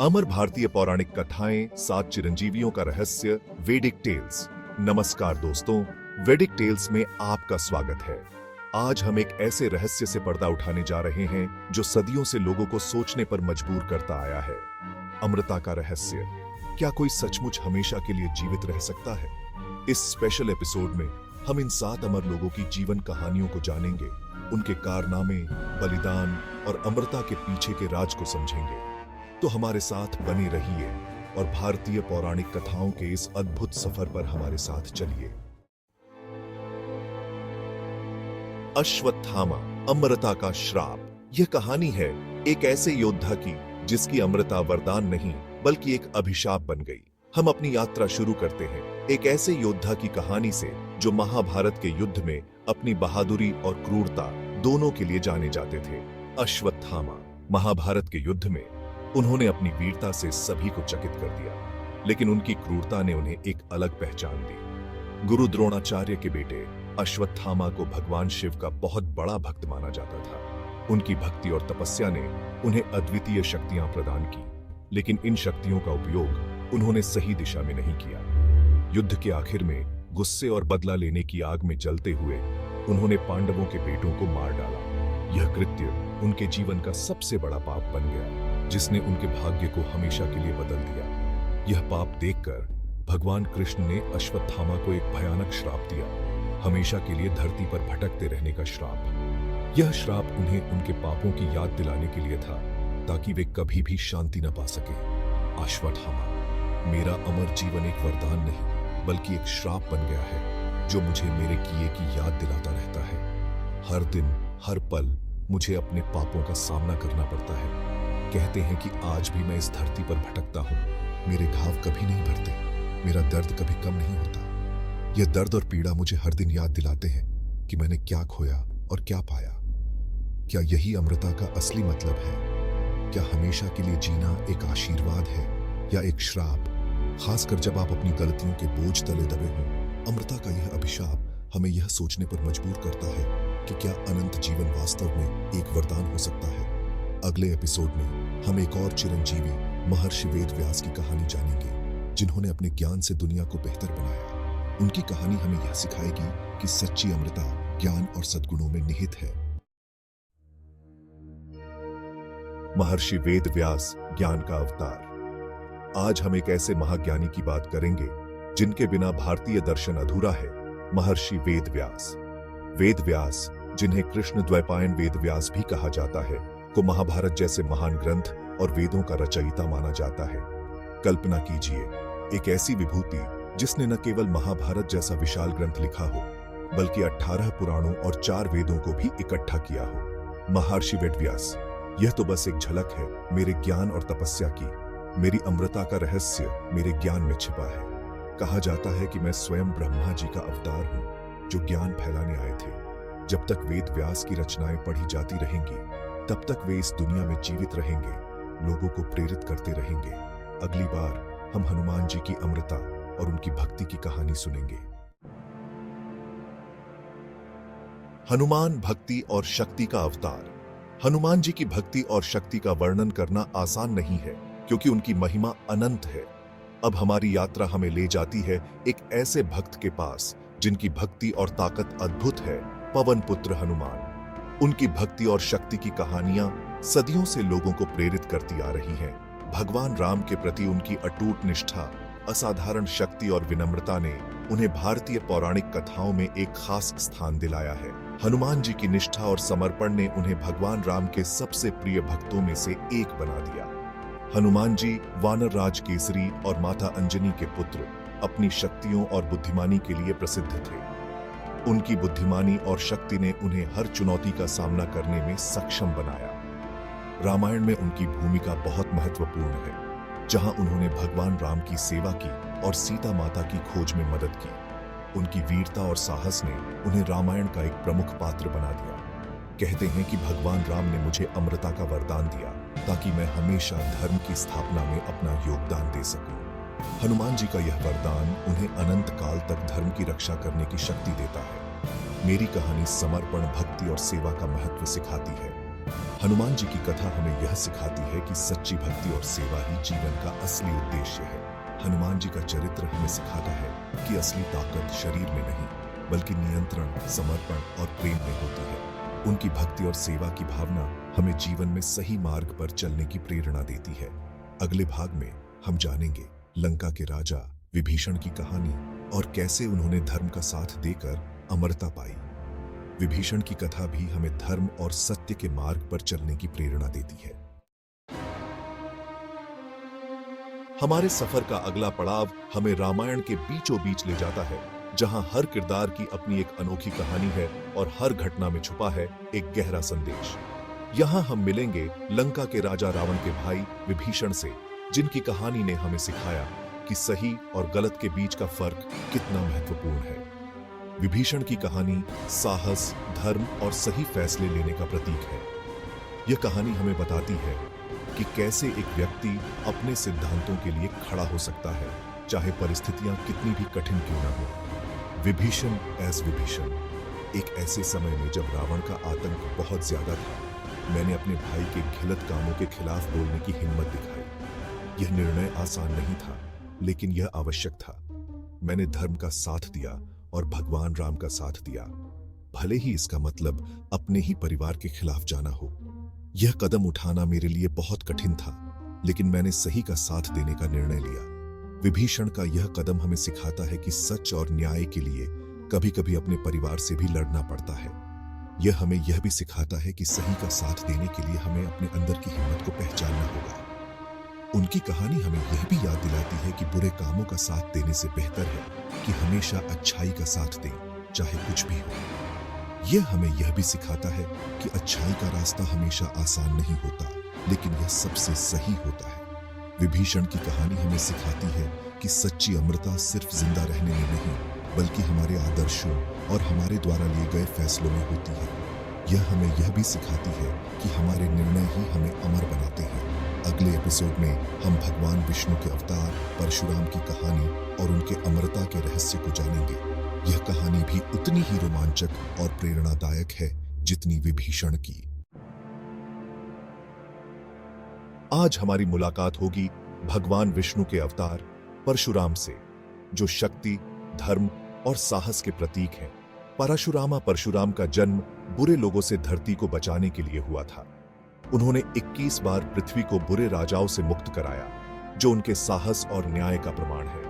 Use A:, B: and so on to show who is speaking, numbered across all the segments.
A: अमर भारतीय पौराणिक कथाएं, 7 चिरंजीवियों का रहस्य, वैदिक टेल्स। नमस्कार दोस्तों, वैदिक टेल्स में आपका स्वागत है। आज हम एक ऐसे रहस्य से पर्दा उठाने जा रहे हैं जो सदियों से लोगों को सोचने पर मजबूर करता आया है। अमृता का रहस्य। क्या कोई सचमुच हमेशा के लिए जीवित रह सकता है? इस स्पेशल एपिसोड में हम इन 7 अमर लोगों की जीवन कहानियों को जानेंगे, उनके कारनामे, बलिदान और अमृता के पीछे के राज को समझेंगे। तो हमारे साथ बने रहिए और भारतीय पौराणिक कथाओं के इस अद्भुत सफर पर हमारे साथ चलिए। अश्वत्थामा, अमृता का श्राप। यह कहानी है एक ऐसे योद्धा की जिसकी अमृता वरदान नहीं बल्कि एक अभिशाप बन गई। हम अपनी यात्रा शुरू करते हैं एक ऐसे योद्धा की कहानी से जो महाभारत के युद्ध में अपनी बहादुरी और क्रूरता दोनों के लिए जाने जाते थे। अश्वत्थामा। महाभारत के युद्ध में उन्होंने अपनी वीरता से सभी को चकित कर दिया, लेकिन उनकी क्रूरता ने उन्हें एक अलग पहचान दी। गुरु द्रोणाचार्य के बेटे अश्वत्थामा को भगवान शिव का बहुत बड़ा भक्त माना जाता था। उनकी भक्ति और तपस्या ने उन्हें अद्वितीय शक्तियां प्रदान की, लेकिन इन शक्तियों का उपयोग उन्होंने सही दिशा में नहीं किया। युद्ध के आखिर में गुस्से और बदला लेने की आग में जलते हुए उन्होंने पांडवों के बेटों को मार डाला। यह कृत्य उनके जीवन का सबसे बड़ा पाप बन गया, जिसने उनके भाग्य को हमेशा के लिए बदल दिया। यह पाप देखकर भगवान कृष्ण ने अश्वत्थामा को एक भयानक श्राप दिया, हमेशा के लिए धरती पर भटकते रहने का श्राप। यह श्राप उन्हें उनके पापों की याद दिलाने के लिए था, ताकि वे कभी भी शांति न पा सके। अश्वत्थामा, मेरा अमर जीवन एक वरदान नहीं बल्कि एक श्राप बन गया है, जो मुझे मेरे किए की याद दिलाता रहता है। हर दिन हर पल मुझे अपने पापों का सामना करना पड़ता है। कहते हैं कि आज भी मैं इस धरती पर भटकता हूँ। मेरे घाव कभी नहीं भरते, मेरा दर्द कभी कम नहीं होता। यह दर्द और पीड़ा मुझे हर दिन याद दिलाते हैं कि मैंने क्या खोया और क्या पाया। क्या यही अमृता का असली मतलब है? क्या हमेशा के लिए जीना एक आशीर्वाद है या एक श्राप? खासकर जब आप अपनी गलतियों के बोझ तले दबे हों। अमृता का यह अभिशाप हमें यह सोचने पर मजबूर करता है कि क्या अनंत जीवन वास्तव में एक वरदान हो सकता है। अगले एपिसोड में हम एक और चिरंजीवी महर्षि वेदव्यास की कहानी जानेंगे, जिन्होंने अपने ज्ञान से दुनिया को बेहतर बनाया। उनकी कहानी हमें यह सिखाएगी कि सच्ची अमृता ज्ञान और सद्गुणों में निहित है। महर्षि वेदव्यास, ज्ञान का अवतार। आज हम एक ऐसे महाज्ञानी की बात करेंगे जिनके बिना भारतीय दर्शन अधूरा है। महर्षि वेदव्यास। वेदव्यास, जिन्हें कृष्ण द्वैपायन वेदव्यास भी कहा जाता है, को महाभारत जैसे महान ग्रंथ और वेदों का रचयिता माना जाता है। कल्पना कीजिए, एक ऐसी विभूति जिसने न केवल महाभारत जैसा विशाल ग्रंथ लिखा हो, बल्कि 18 पुराणों और 4 वेदों को भी इकट्ठा किया हो। महर्षि वेदव्यास। यह तो बस एक झलक है मेरे ज्ञान और तपस्या की। मेरी अमृता का रहस्य मेरे ज्ञान में छिपा है। कहा जाता है कि मैं स्वयं ब्रह्मा जी का अवतार हूँ, जो ज्ञान फैलाने आए थे। जब तक वेदव्यास की रचनाएं पढ़ी जाती रहेंगी, तब तक वे इस दुनिया में जीवित रहेंगे, लोगों को प्रेरित करते रहेंगे। अगली बार हम हनुमान जी की अमृता और उनकी भक्ति की कहानी सुनेंगे। हनुमान, भक्ति और शक्ति का अवतार। हनुमान जी की भक्ति और शक्ति का वर्णन करना आसान नहीं है, क्योंकि उनकी महिमा अनंत है। अब हमारी यात्रा हमें ले जाती है एक ऐसे भक्त के पास जिनकी भक्ति और ताकत अद्भुत है। पवन पुत्र हनुमान। उनकी भक्ति और शक्ति की कहानियां सदियों से लोगों को प्रेरित करती आ रही हैं। भगवान राम के प्रति उनकी अटूट निष्ठा, असाधारण शक्ति और विनम्रता ने उन्हें भारतीय पौराणिक कथाओं में एक खास स्थान दिलाया है। हनुमान जी की निष्ठा और समर्पण ने उन्हें भगवान राम के सबसे प्रिय भक्तों में से एक बना दिया। हनुमान जी वानर राज केसरी और माता अंजनी के पुत्र, अपनी शक्तियों और बुद्धिमानी के लिए प्रसिद्ध थे। उनकी बुद्धिमानी और शक्ति ने उन्हें हर चुनौती का सामना करने में सक्षम बनाया। रामायण में उनकी भूमिका बहुत महत्वपूर्ण है, जहां उन्होंने भगवान राम की सेवा की और सीता माता की खोज में मदद की। उनकी वीरता और साहस ने उन्हें रामायण का एक प्रमुख पात्र बना दिया। कहते हैं कि भगवान राम ने मुझे अमृता का वरदान दिया, ताकि मैं हमेशा धर्म की स्थापना में अपना योगदान दे सकूं। हनुमान जी का यह वरदान उन्हें अनंत काल तक धर्म की रक्षा करने की शक्ति देता है। मेरी कहानी समर्पण, भक्ति और सेवा का महत्व सिखाती है। हनुमान जी की कथा हमें यह सिखाती है कि सच्ची भक्ति और सेवा ही जीवन का असली उद्देश्य है। हनुमान जी का चरित्र हमें सिखाता है कि असली ताकत शरीर में नहीं बल्कि नियंत्रण, समर्पण और प्रेम में होती है। उनकी भक्ति और सेवा की भावना हमें जीवन में सही मार्ग पर चलने की प्रेरणा देती है। अगले भाग में हम जानेंगे लंका के राजा विभीषण की कहानी और कैसे उन्होंने धर्म का साथ देकर अमरता पाई। विभीषण की कथा भी हमें धर्म और सत्य के मार्ग पर चलने की प्रेरणा देती है। हमारे सफर का अगला पड़ाव हमें रामायण के बीचों बीच ले जाता है, जहां हर किरदार की अपनी एक अनोखी कहानी है और हर घटना में छुपा है एक गहरा संदेश। यहां हम मिलेंगे लंका के राजा रावण के भाई विभीषण से, जिनकी कहानी ने हमें सिखाया कि सही और गलत के बीच का फर्क कितना महत्वपूर्ण है। विभीषण की कहानी साहस, धर्म और सही फैसले लेने का प्रतीक है। यह कहानी हमें बताती है कि कैसे एक व्यक्ति अपने सिद्धांतों के लिए खड़ा हो सकता है, चाहे परिस्थितियां कितनी भी कठिन क्यों न हो। विभीषण एस विभीषण। एक ऐसे समय में जब रावण का आतंक बहुत ज्यादा था, मैंने अपने भाई के घिलत कामों के खिलाफ बोलने की हिम्मत दिखाई। यह निर्णय आसान नहीं था, लेकिन यह आवश्यक था। मैंने धर्म का साथ दिया और भगवान राम का साथ दिया, भले ही इसका मतलब अपने ही परिवार के खिलाफ जाना हो। यह कदम उठाना मेरे लिए बहुत कठिन था, लेकिन मैंने सही का साथ देने का निर्णय लिया। विभीषण का यह कदम हमें सिखाता है कि सच और न्याय के लिए कभी-कभी अपने परिवार से भी लड़ना पड़ता है। यह हमें यह भी सिखाता है कि सही का साथ देने के लिए हमें अपने अंदर की हिम्मत को पहचानना होगा। उनकी कहानी हमें यह भी याद दिलाती है कि बुरे कामों का साथ देने से बेहतर है कि हमेशा अच्छाई का साथ दें, चाहे कुछ भी हो। यह हमें यह भी सिखाता है कि अच्छाई का रास्ता हमेशा आसान नहीं होता, लेकिन यह सबसे सही होता है। विभीषण की कहानी हमें सिखाती है कि सच्ची अमरता सिर्फ जिंदा रहने में नहीं, बल्कि हमारे आदर्शों और हमारे द्वारा लिए गए फैसलों में होती है। यह हमें यह भी सिखाती है कि हमारे निर्णय ही हमें अमर बनाते हैं। अगले एपिसोड में हम भगवान विष्णु के अवतार परशुराम की कहानी और उनके अमरता के रहस्य को जानेंगे। यह कहानी भी उतनी ही रोमांचक और प्रेरणादायक है जितनी विभीषण की। आज हमारी मुलाकात होगी भगवान विष्णु के अवतार परशुराम से, जो शक्ति, धर्म और साहस के प्रतीक हैं। परशुराम का जन्म बुरे लोगों से धरती को बचाने के लिए हुआ था। उन्होंने 21 बार पृथ्वी को बुरे राजाओं से मुक्त कराया, जो उनके साहस और न्याय का प्रमाण है।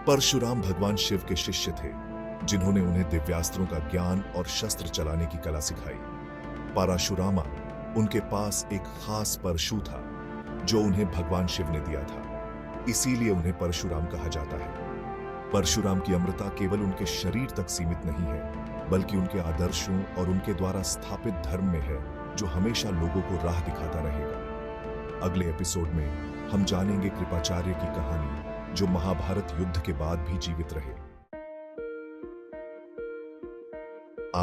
A: परशुराम भगवान शिव के शिष्य थे, जिन्होंने उन्हें दिव्यास्त्रों का ज्ञान और शस्त्र चलाने की कला सिखाई। परशुरामा, उनके पास एक खास परशु था जो उन्हें भगवान शिव ने दिया था, इसीलिए उन्हें परशुराम कहा जाता है। परशुराम की अमरता केवल उनके शरीर तक सीमित नहीं है, बल्कि उनके आदर्शों और उनके द्वारा स्थापित धर्म में है, जो हमेशा लोगों को राह दिखाता रहेगा। अगले एपिसोड में हम जानेंगे कृपाचार्य की कहानी, जो महाभारत युद्ध के बाद भी जीवित रहे।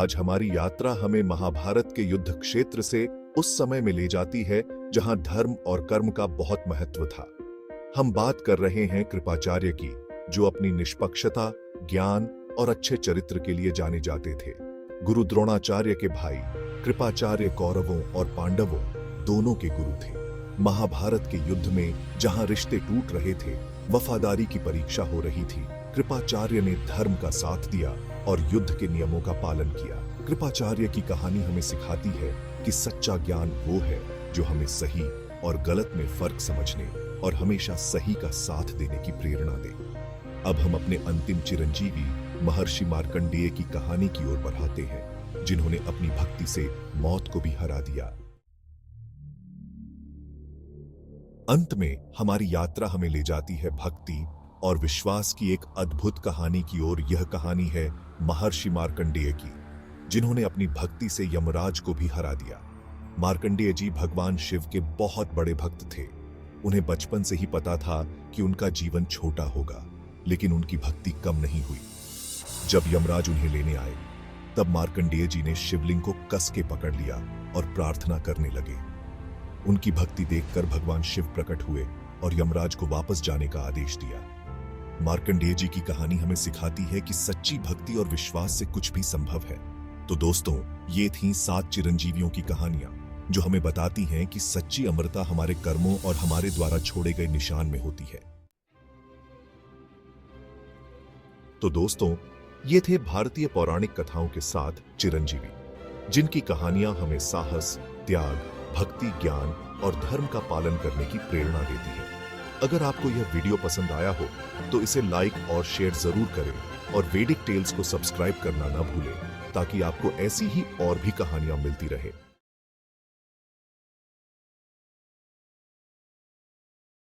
A: आज हमारी यात्रा हमें महाभारत के युद्ध क्षेत्र से उस समय में ले जाती है जहां धर्म और कर्म का बहुत महत्व था। हम बात कर रहे हैं कृपाचार्य की, जो अपनी निष्पक्षता, ज्ञान और अच्छे चरित्र के लिए जाने जाते थे। गुरु द्रोणाचार्य के भाई कृपाचार्य कौरवों और पांडवों दोनों के गुरु थे। महाभारत के युद्ध में जहां रिश्ते टूट रहे थे, वफादारी की परीक्षा हो रही थी, कृपाचार्य ने धर्म का साथ दिया और युद्ध के नियमों का पालन किया। कृपाचार्य की कहानी हमें सिखाती है कि सच्चा ज्ञान वो है जो हमें सही और गलत में फर्क समझने और हमेशा सही का साथ देने की प्रेरणा दे। अब हम अपने अंतिम चिरंजीवी महर्षि मार्कंडेय की कहानी की ओर बढ़ाते हैं, जिन्होंने अपनी भक्ति से मौत को भी हरा दिया। अंत में हमारी यात्रा हमें ले जाती है भक्ति और विश्वास की एक अद्भुत कहानी की ओर। यह कहानी है महर्षि मार्कंडेय की, जिन्होंने अपनी भक्ति से यमराज को भी हरा दिया। मार्कंडेय जी भगवान शिव के बहुत बड़े भक्त थे। उन्हें बचपन से ही पता था कि उनका जीवन छोटा होगा, लेकिन उनकी भक्ति कम नहीं हुई। जब यमराज उन्हें लेने आए, तब मार्कंडेय जी ने शिवलिंग को कस के पकड़ लिया और प्रार्थना करने लगे। उनकी भक्ति देखकर भगवान शिव प्रकट हुए और यमराज को वापस जाने का आदेश दिया। मार्कंडेय जी की कहानी हमें सिखाती है कि सच्ची भक्ति और विश्वास से कुछ भी संभव है। तो दोस्तों, ये थीं 7 चिरंजीवियों की कहानियां। जो हमें बताती हैं कि सच्ची अमरता हमारे कर्मों और हमारे द्वारा छोड़े गए निशान में होती है। तो दोस्तों, ये थे भारतीय पौराणिक कथाओं के साथ चिरंजीवी, जिनकी कहानियां हमें साहस, त्याग, भक्ति, ज्ञान और धर्म का पालन करने की प्रेरणा देती है। अगर आपको यह वीडियो पसंद आया हो तो इसे लाइक और शेयर जरूर करें और वैदिक टेल्स को सब्सक्राइब करना न भूलें, ताकि आपको ऐसी ही और भी कहानियां मिलती रहे।